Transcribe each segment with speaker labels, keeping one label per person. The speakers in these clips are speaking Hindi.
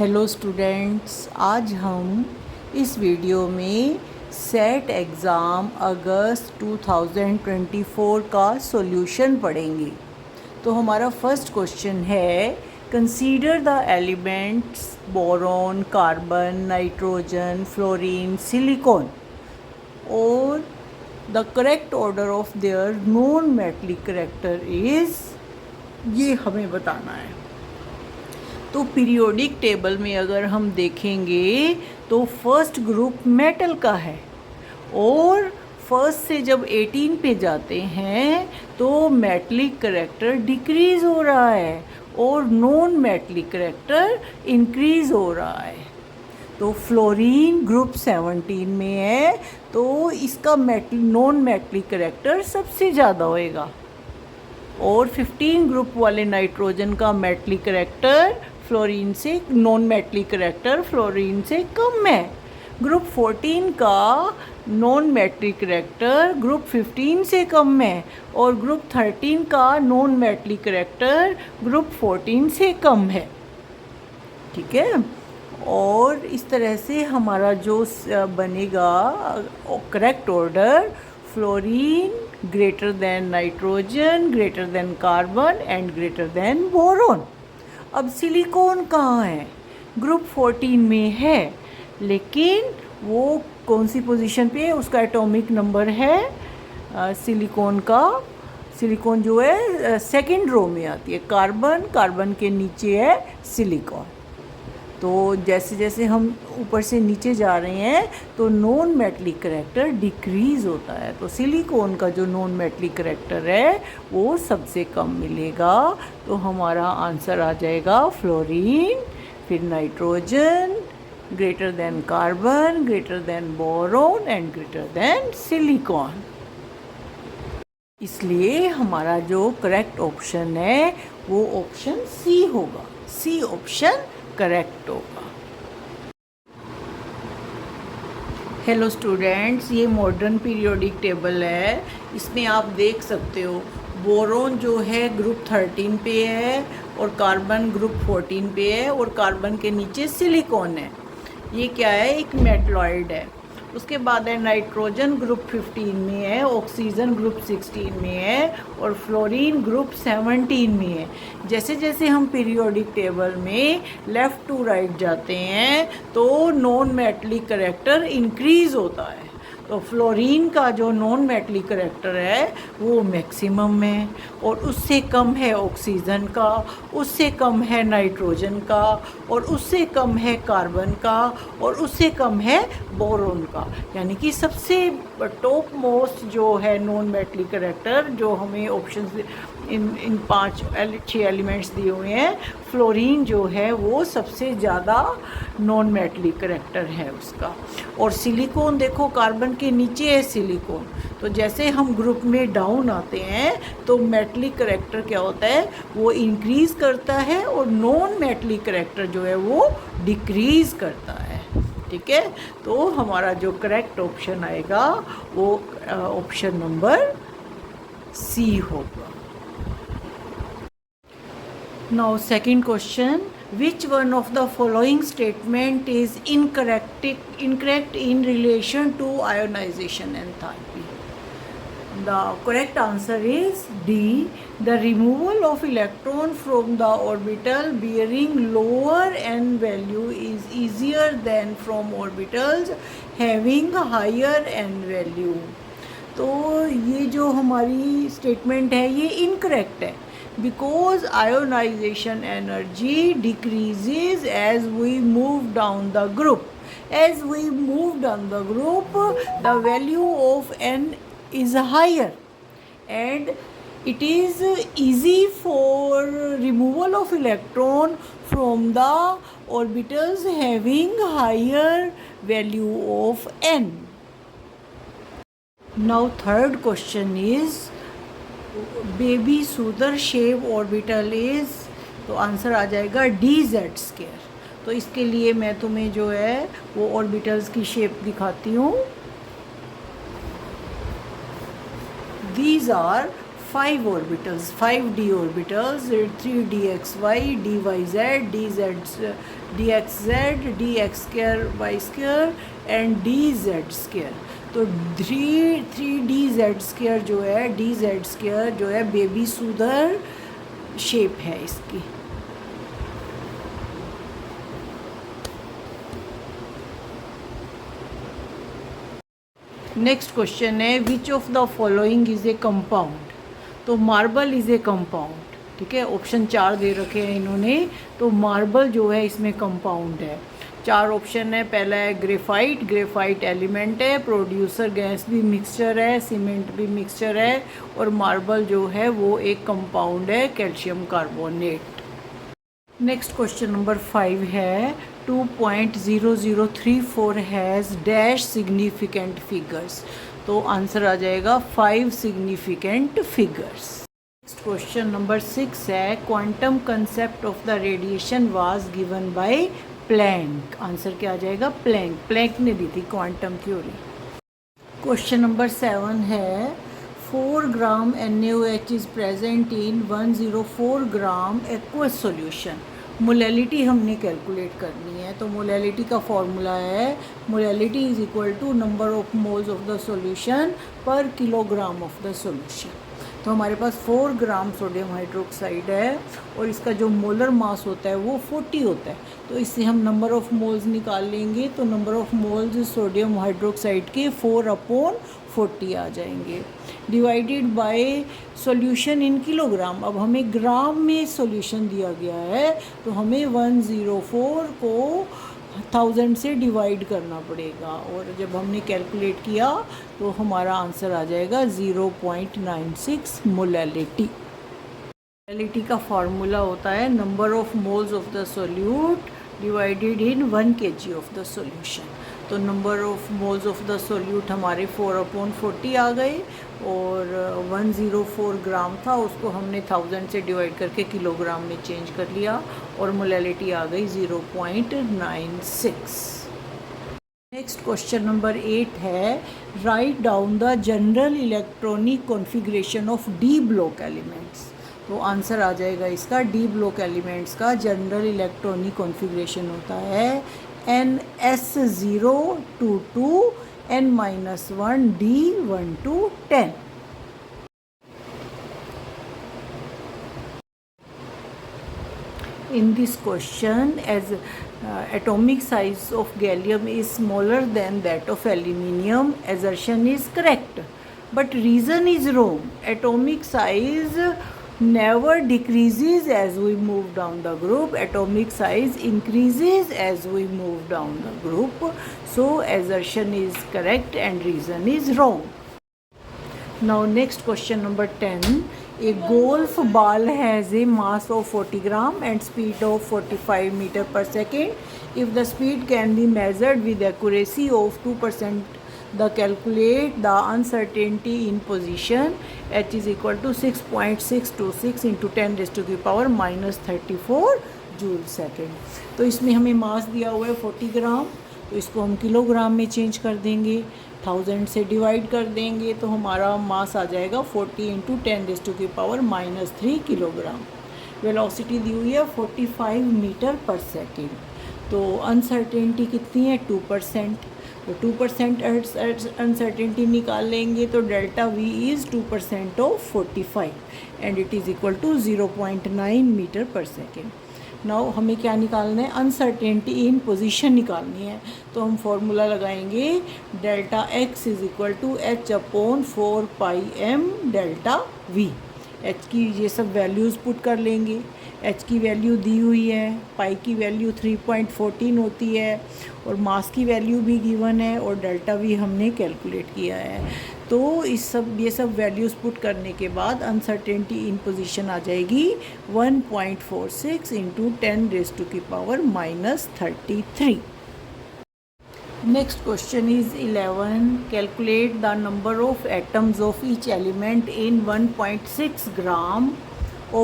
Speaker 1: हेलो स्टूडेंट्स, आज हम इस वीडियो में सेट एग्ज़ाम अगस्त 2024 का सॉल्यूशन पढ़ेंगे। तो हमारा फर्स्ट क्वेश्चन है, consider the elements boron, carbon, nitrogen, fluorine, silicon और the correct order of their non metallic character is, ये हमें बताना है। तो पीरियोडिक टेबल में अगर हम देखेंगे तो फर्स्ट ग्रुप मेटल का है और फर्स्ट से जब 18 पे जाते हैं तो मेटलिक कैरेक्टर डिक्रीज़ हो रहा है और नॉन मेटलिक कैरेक्टर इंक्रीज़ हो रहा है। तो फ्लोरीन ग्रुप 17 में है तो इसका नॉन मेटलिक कैरेक्टर सबसे ज़्यादा होएगा और 15 ग्रुप वाले नाइट्रोजन का मेटलिक कैरेक्टर फ्लोरीन से, नॉन मेटलिक कैरेक्टर फ्लोरीन से कम है। ग्रुप 14 का नॉन मेटलिक कैरेक्टर ग्रुप 15 से कम है और ग्रुप 13 का नॉन मेटलिक कैरेक्टर ग्रुप 14 से कम है। ठीक है, और इस तरह से हमारा जो बनेगा correct order, fluorine greater than nitrogen, greater than carbon and greater than boron. अब सिलिकॉन कहाँ है? ग्रुप 14 में है, लेकिन वो कौन सी पोजीशन पे है? उसका एटॉमिक नंबर है सिलिकॉन का, सिलिकॉन जो है सेकंड रो में आती है। कार्बन, कार्बन के नीचे है सिलिकॉन। तो जैसे जैसे हम ऊपर से नीचे जा रहे हैं तो नॉन मेटलिक कैरेक्टर डिक्रीज़ होता है। तो सिलिकॉन का जो नॉन मेटलिक कैरेक्टर है वो सबसे कम मिलेगा। तो हमारा आंसर आ जाएगा फ्लोरीन, फिर nitrogen, greater than carbon, greater than boron and greater than silicon. इसलिए हमारा जो करेक्ट ऑप्शन है वो ऑप्शन सी होगा। सी ऑप्शन करेक्ट होगा। हेलो स्टूडेंट्स, ये मॉडर्न पीरियोडिक टेबल है। इसमें आप देख सकते हो बोरॉन जो है ग्रुप 13 पे है और कार्बन ग्रुप 14 पे है और कार्बन के नीचे सिलिकॉन है। ये क्या है? एक मेटलॉइड है। उसके बाद है नाइट्रोजन ग्रुप 15 में है, ऑक्सीजन ग्रुप 16 में है और फ्लोरीन ग्रुप 17 में है। जैसे जैसे हम पीरियोडिक टेबल में लेफ़्ट टू राइट जाते हैं तो नॉन मेटलिक कैरेक्टर इंक्रीज़ होता है। तो फ्लोरीन का जो नॉन मेटलिक कैरेक्टर है वो मैक्सिमम है और उससे कम है ऑक्सीजन का, उससे कम है नाइट्रोजन का और उससे कम है कार्बन का और उससे कम है बोरॉन का। यानी कि सबसे टॉप मोस्ट जो है नॉन मेटलिक कैरेक्टर जो हमें ऑप्शन इन 6 एलिमेंट्स दिए हुए हैं, फ्लोरीन जो है वो सबसे ज़्यादा नॉन मेटलिक कैरेक्टर है उसका। और सिलिकॉन देखो, कार्बन के नीचे है सिलिकॉन। तो जैसे हम ग्रुप में डाउन आते हैं तो मेटलिक कैरेक्टर क्या होता है? वो इंक्रीज़ करता है और नॉन मेटलिक कैरेक्टर जो है वो डिक्रीज़ करता है। ठीक है, तो हमारा जो करेक्ट ऑप्शन आएगा वो ऑप्शन नंबर सी होगा। Now second question, which one of the following statement is incorrect in relation to ionization enthalpy? The correct answer is D. The removal of electron from the orbital bearing lower n value is easier than from orbitals having higher n value. तो ये जो हमारी स्टेटमेंट है ये इनकरेक्ट है, because ionization energy decreases as we move down the group. As we move down the group, the value of n is higher and it is easy for removal of electron from the orbitals having higher value of n. Now third question is, baby सुदर शेप ऑर्बिटल इज़, तो आंसर आ जाएगा DZ²। तो इसके लिए मैं तुम्हें जो है वो ऑर्बिटल्स की शेप दिखाती हूँ। These are 5 orbitals, 5d orbitals, 3dxy, dyz, dxz, dx square y square and dz square. तो 3dz स्क्वायर जो है, dz स्क्वायर जो है बेबी सूदर शेप है इसकी. नेक्स्ट क्वेश्चन है which of the following is a compound. तो मार्बल इज़ ए कंपाउंड. ठीक है, ऑप्शन 4 दे रखे हैं इन्होंने. तो मार्बल जो है इसमें कंपाउंड है. 4 ऑप्शन है. पहला है ग्रेफाइट, ग्रेफाइट एलिमेंट है. प्रोड्यूसर गैस भी मिक्सचर है, सीमेंट भी मिक्सचर है और मार्बल जो है वो एक कंपाउंड है, calcium carbonate. Next question number 5 है 2.0034 हैज़ डैश सिग्निफिकेंट फिगर्स. तो आंसर आ जाएगा 5 significant figures. Next question number 6 है quantum concept of the radiation was given by Planck. Answer क्या आ जाएगा? प्लैंक. प्लैंक ने दी थी क्वांटम थ्योरी. क्वेश्चन नंबर 7 है 4 gram NaOH is present in 104 gram aqueous solution. Molality हमने कैलकुलेट करनी है. तो मोलैलिटी का फॉर्मूला है molality is equal to number of moles of the solution per kilogram of the solution. तो हमारे पास 4 ग्राम सोडियम हाइड्रोक्साइड है और इसका जो मोलर मास होता है वो 40 होता है. तो इससे हम नंबर ऑफ़ मोल्स निकाल लेंगे. तो number of moles sodium hydroxide के 4/40 आ जाएंगे. Divided by solution in kilogram. अब हमें ग्राम में सॉल्यूशन दिया गया है तो हमें 104 को 1000 से डिवाइड करना पड़ेगा. और जब हमने कैलकुलेट किया तो हमारा आंसर आ जाएगा 0.96 मोलैलिटी. मोलैलिटी का फॉर्मूला होता है number of moles of the solute divided in 1 kg of the solution. तो number of moles of the solute हमारे 4/40 आ गए और 104 ग्राम था उसको हमने 1000 से डिवाइड करके किलोग्राम में चेंज कर लिया और मोलैलिटी आ गई 0.96. नेक्स्ट क्वेश्चन नंबर 8 है write down the general electronic configuration of D block elements. तो आंसर आ जाएगा इसका डी ब्लॉक एलिमेंट्स का जनरल इलेक्ट्रॉनिक कॉन्फ़िगरेशन होता है NS0 2 2 N-1 D1 to 10. In this question, as atomic size of gallium is smaller than that of aluminium, assertion is correct, but reason is wrong. Atomic size never decreases as we move down the group. Atomic size increases as we move down the group. So assertion is correct and reason is wrong. Now next question number 10. A golf ball has a mass of 40 gram and speed of 45 meter per second. If the speed can be measured with accuracy of 2%, the calculate the uncertainty in position. H is equal to 6.626 into 10 raised to the power minus 34 joule second. तो इसमें हमें मास दिया हुआ है 40 ग्राम. तो इसको हम किलोग्राम में चेंज कर देंगे. 1000 से डिवाइड कर देंगे तो हमारा मास आ जाएगा 40 इंटू 10 रेज़ टू की पावर -3 किलोग्राम. वेलोसिटी दी हुई है 45 मीटर पर सेकेंड. तो अनसर्टेनिटी कितनी है? 2%. तो 2% अनसर्टेनिटी निकाल लेंगे तो delta V is 2% of 45 and it is equal to 0.9 metre per second. Now हमें क्या निकालना है? अनसर्टेनिटी इन पोजीशन निकालनी है. तो हम फॉर्मूला लगाएंगे delta x is equal to h/4πm delta v. h की ये सब वैल्यूज़ पुट कर लेंगे. h की वैल्यू दी हुई है, पाई की वैल्यू 3.14 होती है और मास की वैल्यू भी गिवन है और डेल्टा v हमने कैलकुलेट किया है. तो ये सब वैल्यूज़ पुट करने के बाद अनसर्टेनिटी इन पोजीशन आ जाएगी 1.46 इंटू 10 रेज़ टू की power -33. Next question is 11. Calculate the number of atoms of each element in 1.6 gram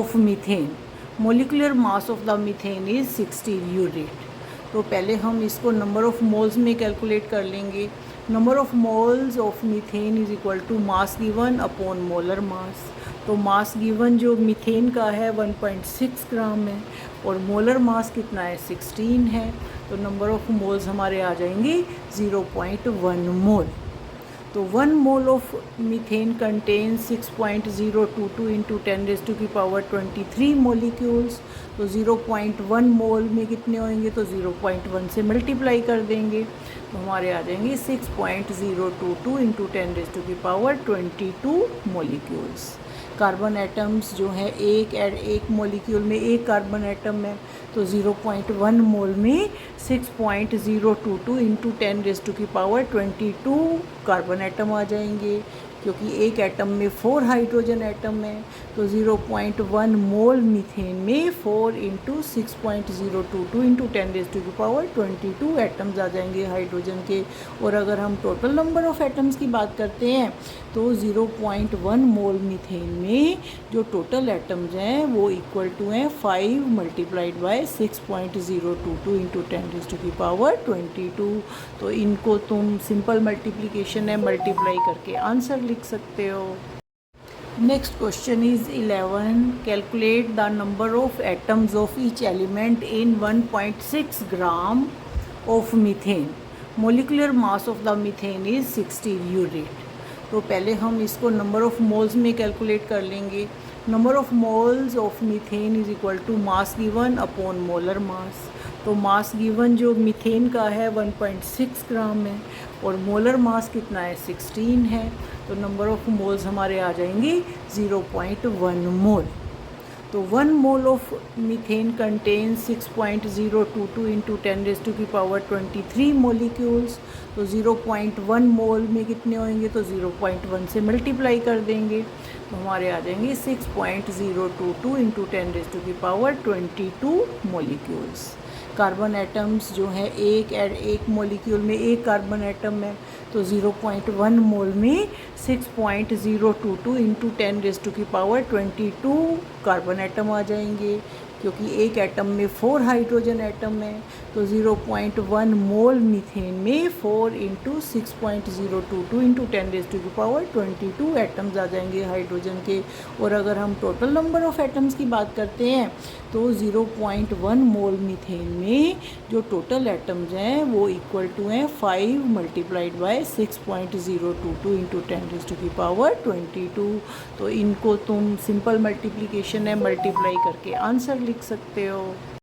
Speaker 1: of methane. Molecular mass of the methane is 60 urate. तो पहले हम इसको नंबर ऑफ़ मोल्स में कैलकुलेट कर लेंगे. Number of moles of methane is equal to mass given upon molar mass. तो मास गिवन जो मीथेन का है 1.6 ग्राम है और मोलर मास कितना है 16 है। तो नंबर ऑफ़ मोल्स हमारे आ जाएंगे 0.1 मोल। तो 1 mole of methane contain 6.022 into 10⁻23 molecules. तो 0.1 मोल में कितने होंगे, तो 0.1 से मल्टीप्लाई कर देंगे तो हमारे आ जाएंगे 6.022 इंटू 10⁻22 मोलिक्यूल्स। कार्बन एटम्स जो है एक मोलिक्यूल में एक कार्बन एटम है, तो 0.1 मोल में 6.022 इंटू 10⁻22 कार्बन एटम आ जाएंगे, क्योंकि एक एटम में 4 हाइड्रोजन एटम है। तो 0.1 मोल मीथेन में 4 इंटू 6.022 इंटू 10⁻22 एटम्स आ जाएंगे हाइड्रोजन के। और अगर हम टोटल नंबर ऑफ़ एटम्स की बात करते हैं तो 0.1 मोल मीथेन में जो टोटल एटम्स हैं वो इक्वल टू हैं 5 मल्टीप्लाइड बाय 6.022 इंटू 10⁻22। तो इनको तुम सिंपल मल्टीप्लिकेशन है, मल्टीप्लाई करके आंसर लिख सकते हो। Next question is 11. Calculate the number of atoms of each element in 1.6 gram of methane. Molecular mass of the methane is 60 unit. तो पहले हम इसको नंबर ऑफ़ मोल्स में कैलकुलेट कर लेंगे। Number of moles of methane is equal to mass given upon molar mass. तो मास गिवन जो मीथेन का है 1.6 ग्राम है और मोलर मास कितना है 16 है। तो नंबर ऑफ़ मोल्स हमारे आ जाएंगे 0.1 मोल। तो 1 mole of methane contain 6.022 into 10⁻23 molecules. तो 0.1 मोल में कितने होंगे, तो 0.1 से मल्टीप्लाई कर देंगे तो हमारे आ जाएंगे 6.022 इंटू 10⁻22 मोलिक्यूल्स। कार्बन एटम्स जो है एक मोलिक्यूल में एक कार्बन एटम है, तो 0.1 मोल में 6.022 इंटू 10⁻22 कार्बन एटम आ जाएंगे, क्योंकि एक एटम में 4 हाइड्रोजन एटम है। तो 0.1 मोल मीथेन में 4 इंटू 6.022 इंटू 10⁻22 एटम्स आ जाएंगे हाइड्रोजन के। और अगर हम टोटल नंबर ऑफ़ एटम्स की बात करते हैं तो 0.1 मोल मीथेन में जो टोटल एटम्स हैं वो इक्वल टू हैं 5 मल्टीप्लाइड बाय 6.022 इंटू 10⁻22। तो इनको तुम सिंपल मल्टीप्लिकेशन है, मल्टीप्लाई करके आंसर लिख सकते हो।